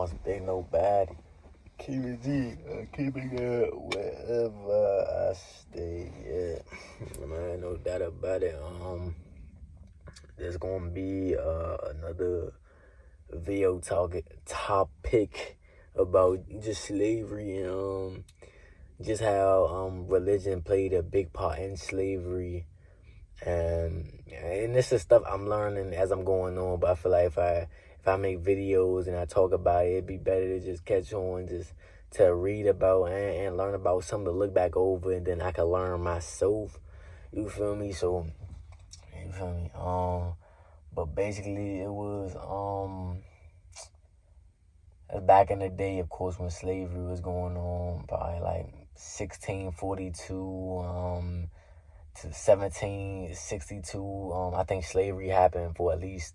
boss, big nobody. Keep it G, keep it good wherever I stay. Yeah, man, no doubt about it. There's gonna be another video topic about just slavery and just how religion played a big part in slavery. And this is stuff I'm learning as I'm going on, but I feel like if I make videos and I talk about it, it'd be better to just catch on, just to read about and learn about something to look back over, and then I can learn myself. You feel me? So, you feel me? But basically it was back in the day, of course, when slavery was going on, probably like 1642 to 1762. I think slavery happened for at least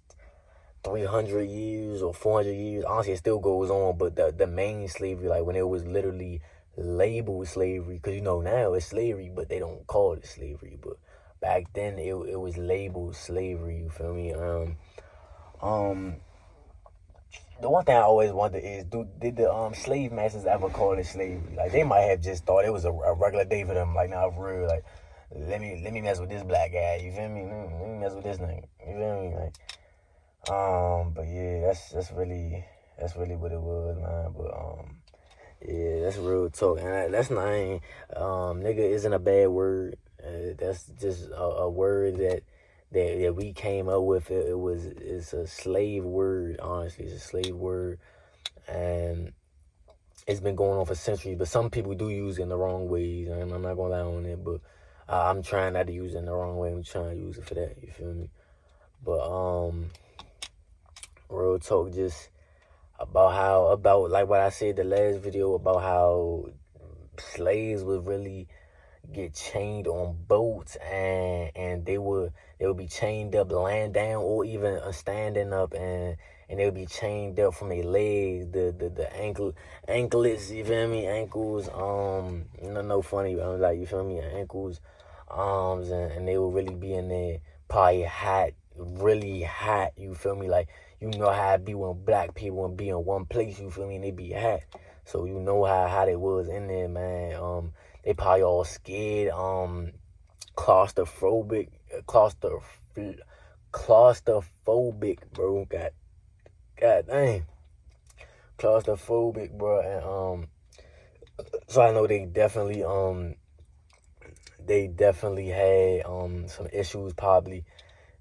300 years or 400 years. Honestly, it still goes on, but the main slavery, like when it was literally labeled slavery, because now it's slavery, but they don't call it slavery. But back then it was labeled slavery. You feel me? The one thing I always wonder is, did the slave masters ever call it slavery? Like, they might have just thought it was a regular day for them. Like, nah, for real. Like, let me mess with this black guy. You feel me? Let me mess with this nigga. You feel me? Like, but yeah, that's really what it was, man. But yeah, that's real talk, and that's not nigga isn't a bad word. That's just a word that we came up with. It's a slave word. Honestly, it's a slave word, and it's been going on for centuries. But some people do use it in the wrong ways. I'm not gonna lie on it, but I'm trying not to use it in the wrong way. I'm trying to use it for that. You feel me? But real talk, just about like what I said the last video about how slaves would really get chained on boats, and they would be chained up laying down or even standing up, and they would be chained up from their legs, the anklets, you feel me, ankles, no funny, like, you feel me, ankles, arms, and they would really be in there, probably hot, really hot, you feel me, like, how it be when black people and be in one place, you feel me, and they be hot. So how they was in there, man. They probably all scared, claustrophobic, bro. God dang, claustrophobic, bro. And so I know they definitely had some issues, probably.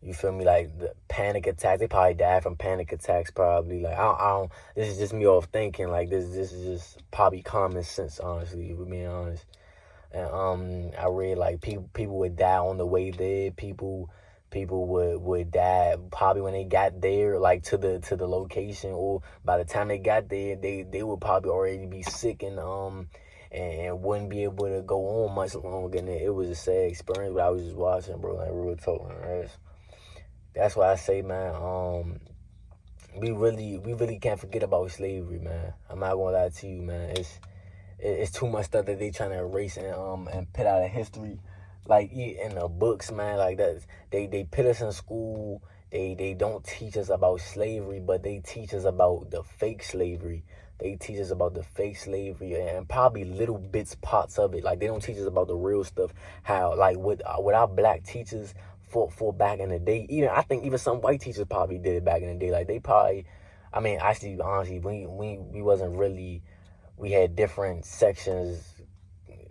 You feel me? Like the panic attacks. They probably died from panic attacks, probably. Like, I don't. This is just me off thinking. Like, this is just probably common sense, honestly, if we're being honest. And I read like people would die on the way there. People would die probably when they got there, like to the location, or by the time they got there, they would probably already be sick and wouldn't be able to go on much longer. And it was a sad experience, but I was just watching, bro. Like, real talk, man. That's why I say, man, we really can't forget about slavery, man. I'm not gonna lie to you, man. It's too much stuff that they trying to erase and put out of history, like in the books, man. Like that, they put us in school. They don't teach us about slavery, but they teach us about the fake slavery. They teach us about the fake slavery and probably little parts of it. Like, they don't teach us about the real stuff. How, like, with our black teachers for back in the day. I think even some white teachers probably did it back in the day. Like, they probably, I mean, actually, honestly, we wasn't really. We had different sections,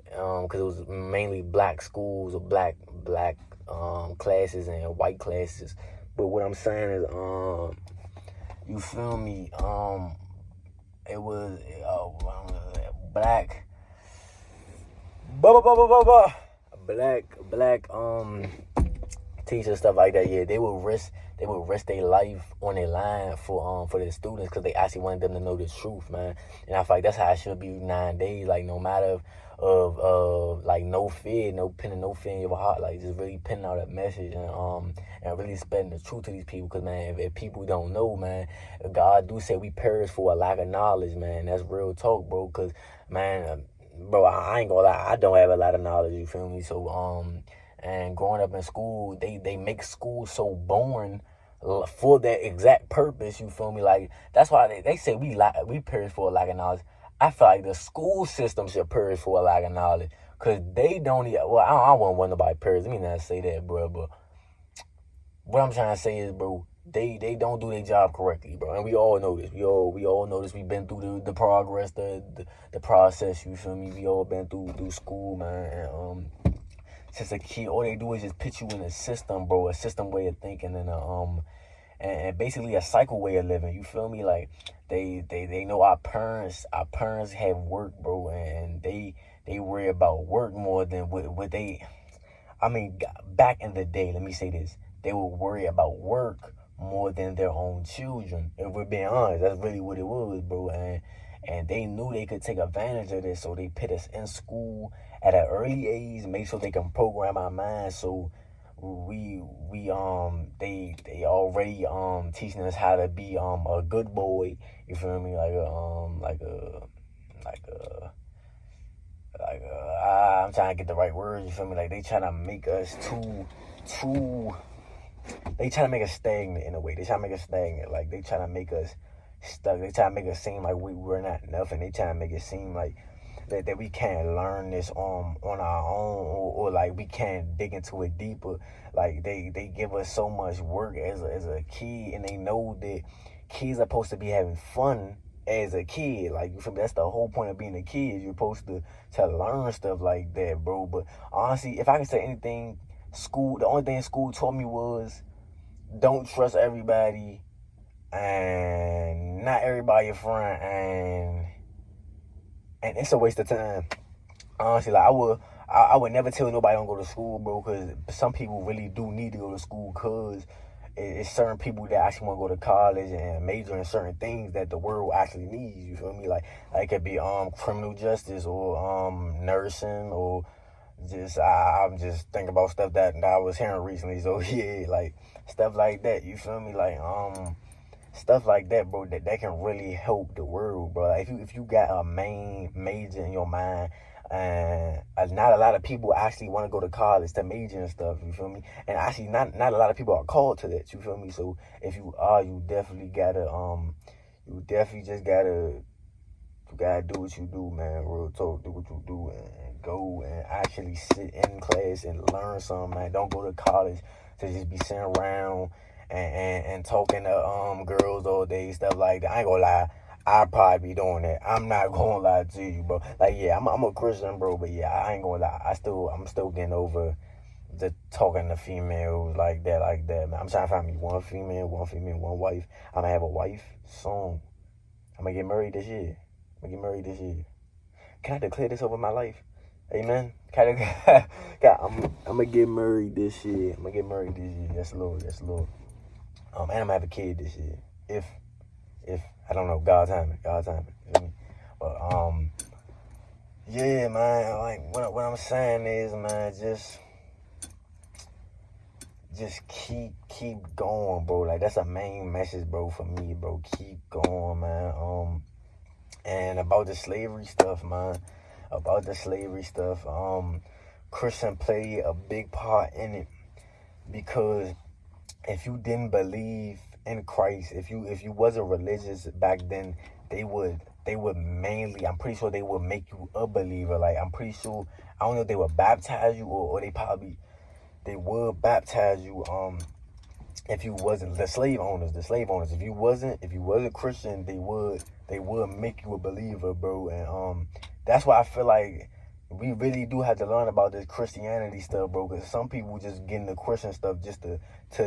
because it was mainly black schools or black classes and white classes. But what I'm saying is, you feel me? It was black, black teachers, stuff like that. Yeah, they would risk their life on their line for their students, because they actually wanted them to know the truth, man. And I feel like that's how it should be nowadays. Like, no matter of like, no fear, pinning no fear in your heart, like, just really pinning out that message and really spreading the truth to these people. Because, man, if people don't know, man, God do say we perish for a lack of knowledge, man. That's real talk, bro. Because, man, bro, I ain't gonna lie, I don't have a lot of knowledge, you feel me? So and growing up in school, they make school so boring for that exact purpose. You feel me? Like that's why they say we perish for a lack of knowledge. I feel like the school system should perish for a lack of knowledge, cause they don't even. Well, I don't want nobody perish. Let me not say that, bro. But what I'm trying to say is, bro, they don't do their job correctly, bro, and we all know this. We all know this. We've been through the progress, the process. You feel me? We all been through school, man. And since a kid, all they do is just put you in a system, bro, a system way of thinking, and basically a cycle way of living. You feel me? Like they know our parents have work, bro, and they worry about work more than what they. I mean, back in the day, let me say this: they would worry about work more than their own children. If we're being honest, that's really what it was, bro. And they knew they could take advantage of this, so they put us in school at an early age, make sure they can program our minds. So they already teaching us how to be a good boy. You feel me? I'm trying to get the right words. You feel me? Like they trying to make us too. They trying to make us stagnant in a way. They trying to make us stagnant. Like they trying to make us stuck. They trying to make us seem like we're not nothing. They trying to make it seem like that we can't learn this on our own, or like we can't dig into it deeper. Like they give us so much work as a kid, and they know that kids are supposed to be having fun as a kid. Like you feel me? That's the whole point of being a kid. You're supposed to learn stuff like that, bro. But honestly, if I can say anything, the only thing school taught me was don't trust everybody, and not everybody your friend, and it's a waste of time. Honestly, like I would never tell nobody don't go to school, bro, because some people really do need to go to school, because it's certain people that actually want to go to college and major in certain things that the world actually needs. You feel me? Like it could be criminal justice, or nursing, or I'm just thinking about stuff that I was hearing recently. So yeah, like stuff like that. You feel me? Like stuff like that, bro, that can really help the world, bro. Like if you got a main major in your mind, and not a lot of people actually want to go to college to major and stuff, you feel me? And actually not a lot of people are called to that, you feel me? So if you are, you definitely gotta do what you do, man. Real talk, do what you do, and go and actually sit in class and learn something, man. Don't go to college to just be sitting around and talking to girls all day, stuff like that. I ain't gonna lie, I'd probably be doing that. I'm not gonna lie to you, bro. Like yeah, I'm a Christian, bro, but yeah, I ain't gonna lie. I'm still getting over the talking to females like that, man. I'm trying to find me one female, one wife. I'm gonna have a wife soon. I'm gonna get married this year. Can I declare this over my life? Amen. I'm gonna get married this year. Yes, Lord. And I'm gonna have a kid this year. If I don't know, God's timing. You feel me? But yeah, man. Like what I'm saying is, man, just keep going, bro. Like that's a main message, bro, for me, bro. Keep going, man. And about the slavery stuff, man. Christian played a big part in it, because if you didn't believe in Christ, if you wasn't religious back then, they would mainly, I'm pretty sure they would make you a believer. Like I'm pretty sure, I don't know if they would baptize you, or they would baptize you if you wasn't the slave owners. If you wasn't Christian, they would make you a believer, bro. And that's why I feel like we really do have to learn about this Christianity stuff, bro, because some people just get into Christian stuff just to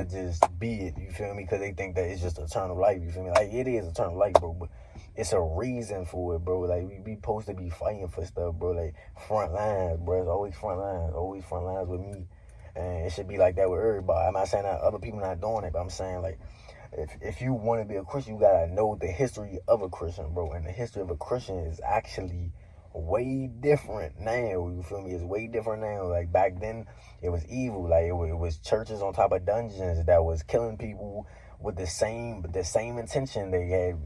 just be it, you feel me? Because they think that it's just eternal life, you feel me? Like it is eternal life, bro, but it's a reason for it, bro. Like we supposed to be fighting for stuff, bro. Like front lines, bro. It's always front lines with me. And it should be like that with everybody. I'm not saying that other people not doing it, but I'm saying, like, if you want to be a Christian, you gotta know the history of a Christian, bro. And the history of a Christian is actually way different now. You feel me? It's way different now. Like back then, it was evil. Like it was churches on top of dungeons that was killing people with the same intention. They had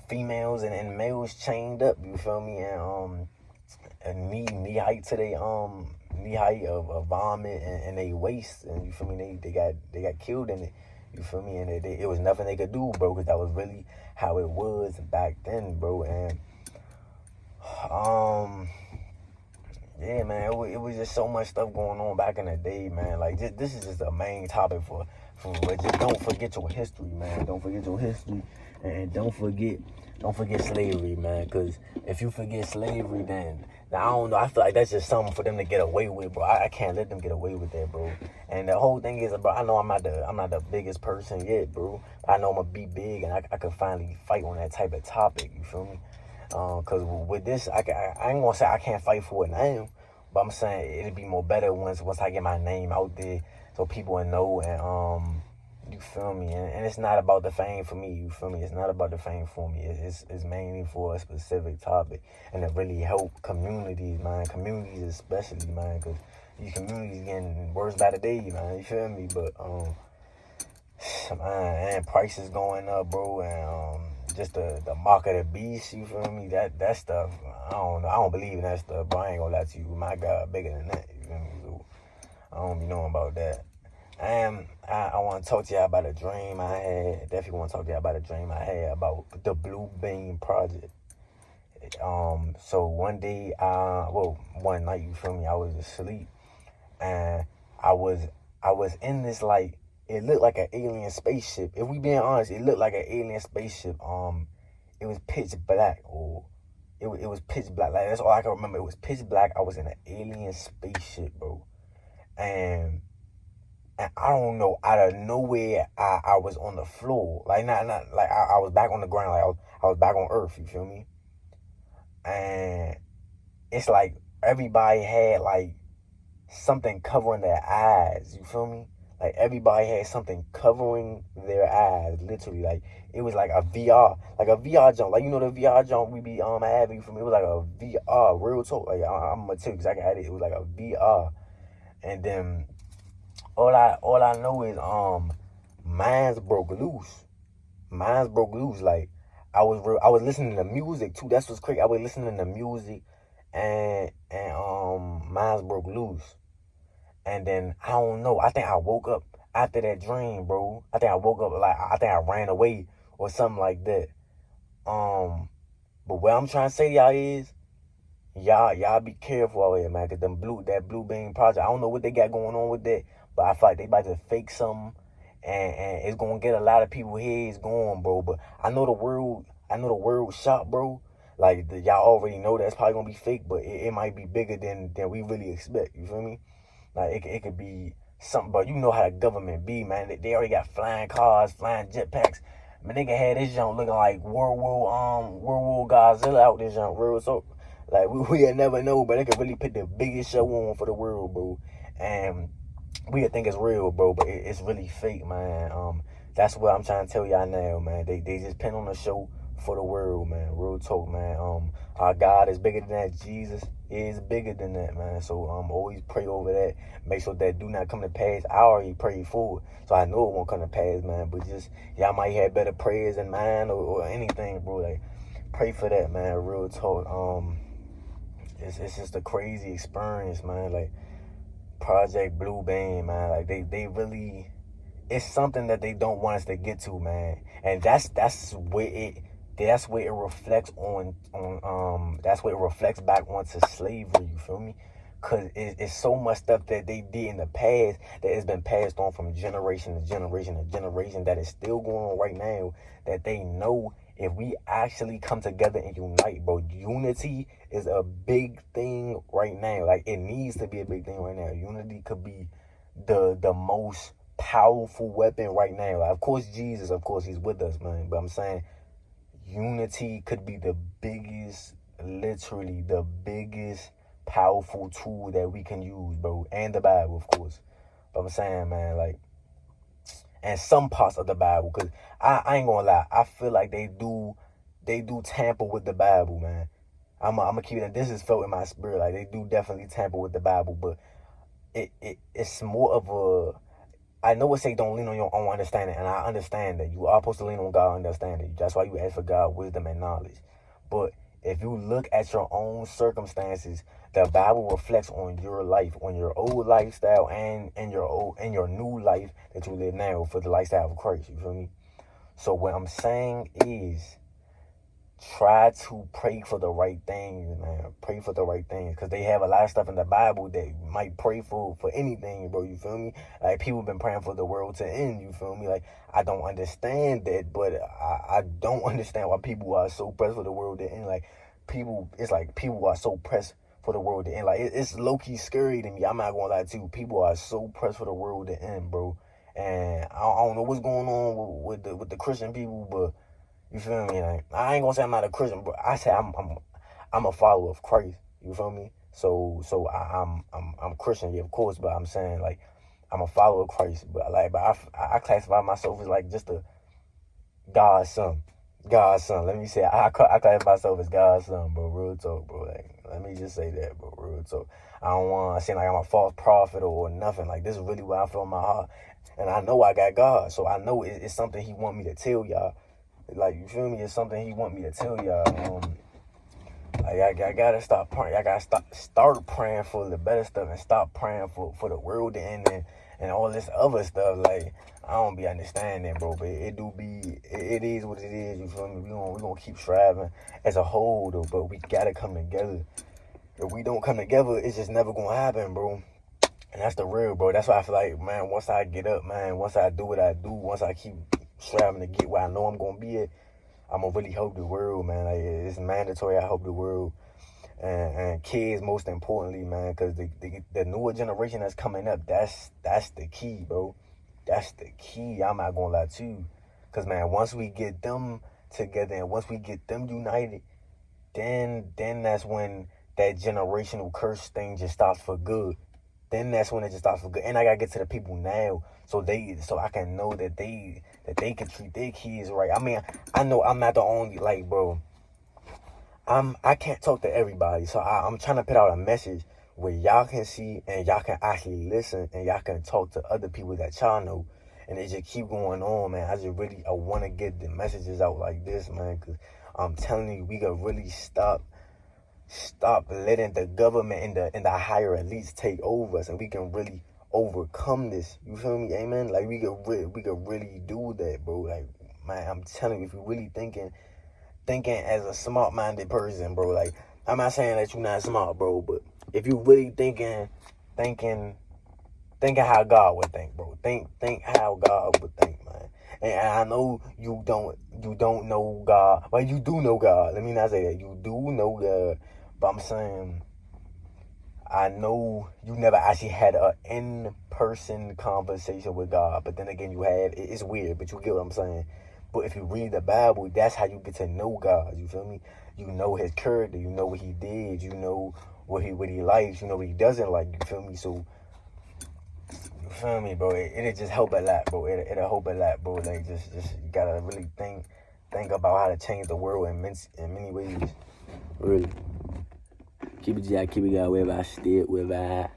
females and males chained up. You feel me? And knee height to knee height of vomit and they waist, and you feel me? They got killed in it. You feel me? And it was nothing they could do, bro, because that was really how it was back then, bro. And yeah, man, it was just so much stuff going on back in the day, man. Like, this is just the main topic for just don't forget your history, man. Don't forget your history, and don't forget slavery, man. Because if you forget slavery, then I don't know. I feel like that's just something for them to get away with, bro. I can't let them get away with that, bro. And the whole thing is, bro, I know I'm not the biggest person yet, bro. I know I'm gonna be big, and I can finally fight on that type of topic. You feel me? Cause with this, I ain't gonna say I can't fight for it now, but I'm saying it'll be more better once I get my name out there, so people will know. And you feel me? And it's not about the fame for me. You feel me? It's not about the fame for me. It's mainly for a specific topic, and to really help communities, man. Communities especially, man, cause these communities getting worse by the day, man. You feel me? But man, and prices going up, bro, and just the mark of the beast, you feel me? That stuff, I don't know. I don't believe in that stuff, bro. I ain't gonna lie to you. My God, bigger than that, you feel me? So I don't be knowing about that. And I want to talk to y'all about a dream I had. Definitely want to talk to y'all about a dream I had about the Blue Beam Project. So one day, one night, you feel me? I was asleep, and I was in this, like, it looked like an alien spaceship. If we being honest, it looked like an alien spaceship. It was pitch black, or it was pitch black. Like, that's all I can remember. It was pitch black. I was in an alien spaceship, bro. And I don't know, out of nowhere, I was on the floor. Like, not like I was back on the ground. Like, I was back on Earth. You feel me? And it's like everybody had, like, something covering their eyes. You feel me? Like, everybody had something covering their eyes, literally. Like, it was like a VR jump. Like, you know the VR jump we be having, you feel me? It was like a VR, real talk. Like, I'm gonna tell you exactly how it is. It was like a VR. And then all I know is mines broke loose. Mines broke loose. Like, I was listening to music too. That's what's crazy. I was listening to music, and mines broke loose. And then I don't know. I think I woke up after that dream, bro. I think I woke up, like, I think I ran away or something like that. But what I'm trying to say to y'all is, y'all be careful out here, man. Cause that Blue Beam Project, I don't know what they got going on with that, but I feel like they about to fake something, and it's gonna get a lot of people heads going, bro. But I know the world shot, bro. Like, y'all already know that's probably gonna be fake, but it might be bigger than we really expect. You feel me? Like, it could be something, but you know how the government be, man. They already got flying cars, flying jetpacks. Man, they can have this junk looking like World War Godzilla out this junk, real. So, like, we never know, but they could really put the biggest show on for the world, bro. And we think it's real, bro, but it's really fake, man. That's what I'm trying to tell y'all now, man. They just pin on the show for the world, man. Real talk, man. Our God is bigger than that. Jesus is bigger than that, man. So always pray over that. Make sure that do not come to pass. I already prayed for it, so I know it won't come to pass, man. But just, y'all might have better prayers in mind, or anything, bro. Like, pray for that, man. Real talk. It's just a crazy experience, man. Like, Project Blue Beam, man. Like, they really, it's something that they don't want us to get to, man. And that's where it reflects that's where it reflects back onto slavery. You feel me? Cause it's so much stuff that they did in the past that has been passed on from generation to generation to generation, that is still going on right now, that they know if we actually come together and unite, bro. Unity is a big thing right now. Like, it needs to be a big thing right now. Unity could be the most powerful weapon right now. Like, of course, Jesus, of course, he's with us, man. But I'm saying, unity could be the biggest, literally the biggest powerful tool that we can use, bro. And the Bible, of course. But I'm saying, man, like, and some parts of the Bible, because I ain't gonna lie, I feel like they do tamper with the Bible, man. I'm gonna keep it. This is felt in my spirit. Like, they do definitely tamper with the Bible, but it's more of a, I know it say don't lean on your own understanding, and I understand that you are supposed to lean on God's understanding. That's why you ask for God wisdom and knowledge. But If you look at your own circumstances, the Bible reflects on your life, on your old lifestyle, and your new life that you live now for the lifestyle of Christ. You feel me? So what I'm saying is, try to pray for the right things, man. Pray for the right things, because they have a lot of stuff in the Bible that you might pray for anything, bro. You feel me? Like, people been praying for the world to end. You feel me? Like, I don't understand that, but I don't understand why people are so pressed for the world to end. Like, it's like people are so pressed for the world to end. Like, it's low-key scary to me. I'm not gonna lie to you. People are so pressed for the world to end, bro. And I don't know what's going on with the Christian people, but you feel me? Like, I ain't gonna say I'm not a Christian, but I say I'm a follower of Christ. You feel me? So I'm Christian, yeah, of course, but I'm saying, like, I'm a follower of Christ, but I classify myself as like just a God's son. God's son. Let me say, I classify myself as God's son, bro. Real talk, bro. Like, let me just say that, bro. Real talk. I don't want to seem like I'm a false prophet or nothing. Like, this is really what I feel in my heart, and I know I got God, so I know it's something He want me to tell y'all. Like, you feel me? It's something He want me to tell y'all. Like, I gotta stop praying. I gotta start praying for the better stuff and stop praying for the world to end and all this other stuff. Like, I don't be understanding, bro. But it is what it is. You feel me? We gonna keep striving as a whole, though. But we gotta come together. If we don't come together, it's just never gonna happen, bro. And that's the real, bro. That's why I feel like, man, once I get up, man, once I do what I do, once I keep striving to get where I know I'm gonna be at, I'm gonna really help the world, man. Like, it's mandatory. I help the world and kids, most importantly, man, because the newer generation that's coming up, that's the key, bro. That's the key. I'm not gonna lie to you, because, man, once we get them together and once we get them united, then that's when that generational curse thing just stops for good. Then that's when it just stops for good. And I gotta get to the people now, so I can know that they can treat their kids right. I mean, I know I'm not the only, like, bro. I can't talk to everybody, so I'm trying to put out a message where y'all can see and y'all can actually listen and y'all can talk to other people that y'all know, and it just keep going on, man. I want to get the messages out like this, man, because I'm telling you, we can really stop letting the government and the higher elites take over us, and we can really overcome this. You feel me? Amen. Like, we could really do that, bro. Like, man, I'm telling you, if you're really thinking as a smart-minded person, bro. Like, I'm not saying that you're not smart, bro, but if you really thinking how God would think, bro. Think how God would think, man. And I know you don't know God. Well, you do know God. Let me not say that. You do know God. But I'm saying, I know you never actually had an in-person conversation with God. But then again, you have. It's weird, but you get what I'm saying. But if you read the Bible, that's how you get to know God. You feel me? You know His character. You know what He did. You know what He likes. You know what He doesn't like. You feel me? So, you feel me, bro? It'll just help a lot, bro. It'll help a lot, bro. Like, just you gotta really think about how to change the world in many ways. Really. Keep it G, keep it going, wherever I stay, wherever I